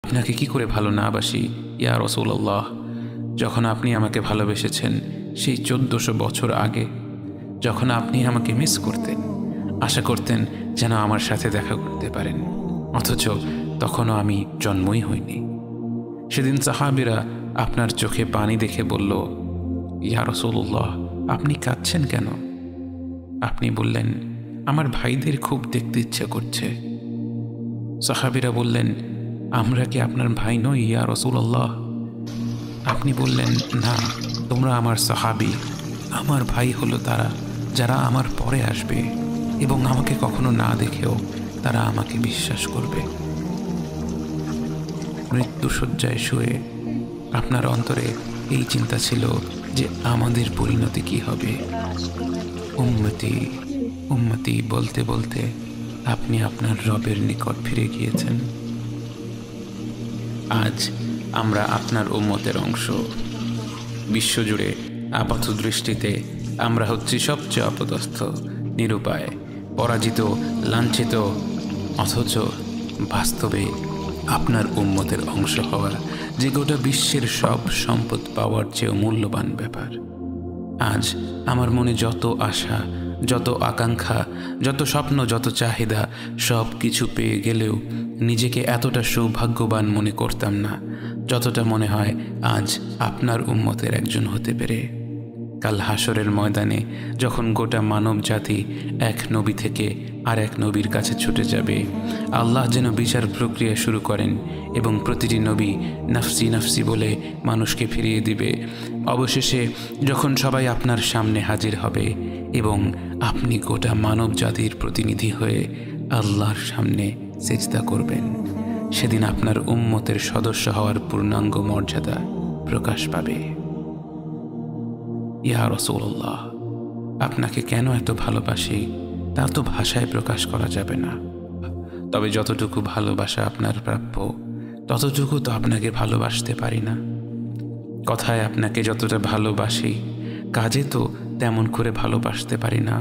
আপনাকে কি করে ভালো না বাসি ইয়া রাসূলুল্লাহ। যখন আপনি আমাকে ভালোবেসেছেন সেই 1400 বছর আগে, যখন আপনি আমাকে মিস করতেন, আশা করতেন যেন আমার সাথে দেখা করতে পারেন, অথচ তখনও আমি জন্মই হইনি। সেদিন সাহাবীরা আপনার চোখে পানি দেখে বলল, ইয়া রাসূলুল্লাহ, আপনি কাঁদছেন কেন? আপনি বললেন, আমার ভাইদের খুব দেখতে ইচ্ছে করছে। সাহাবীরা বললেন, আমরা কি আপনার ভাই নই ইয়া রাসূলুল্লাহ? আপনি বললেন, না, তোমরা আমার সাহাবী। আমার ভাই হলো তারা যারা আমার পরে আসবে এবং আমাকে কখনো না দেখেও তারা আমাকে বিশ্বাস করবে। মৃত্যুশয্যায় শুয়ে আপনার অন্তরে এই চিন্তা ছিল যে আমাদের পরিণতি কি হবে। উম্মতি উম্মতি বলতে বলতে আপনি আপনার রবের নিকট ফিরে গিয়েছেন। আজ আমরা আপনার উম্মতের অংশ। বিশ্বজুড়ে আপাত দৃষ্টিতে আমরা হচ্ছি সবচেয়ে অপদস্থ, নিরুপায়, পরাজিত, লাঞ্ছিত, অথচ বাস্তবে আপনার উম্মতের অংশ হওয়া যে গোটা বিশ্বের সব সম্পদ পাওয়ার চেয়েও মূল্যবান ব্যাপার। আজ আমার মনে যত আশা, যত আকাঙ্ক্ষা, যত স্বপ্ন, যত চাহিদা, সব কিছু পেয়ে গেলেও নিজেকে এতটা সৌভাগ্যবান মনে করতাম না যতটা মনে হয় আজ আপনার উম্মতের একজন হতে পেরে। কাল হাসরের ময়দানে যখন গোটা মানব জাতি এক নবী থেকে আর এক নবীর কাছে ছুটে যাবে, আল্লাহ যেন বিচার প্রক্রিয়া শুরু করেন এবং প্রতিটি নবী নাফসি নাফসি বলে মানুষকে ফিরিয়ে দিবে। অবশেষে যখন সবাই আপনার সামনে হাজির হবে এবং আপনি গোটা মানব জাতির প্রতিনিধি হয়ে আল্লাহর সামনে সিজদা করবেন, সেদিন আপনার উম্মতের সদস্য হওয়ার পূর্ণাঙ্গ মর্যাদা প্রকাশ পাবে। ইয়া রাসূলুল্লাহ, আপনাকে কেন এত ভালোবাসি তা তো ভাষায় প্রকাশ করা যাবে না। তবে যতটুকু ভালোবাসা আপনার প্রাপ্য ততটুকু তো আপনাকে ভালোবাসতে পারি না। কথায় আপনাকে যতটা ভালোবাসি, কাজে তো তেমন করে ভালোবাসতে পারি না।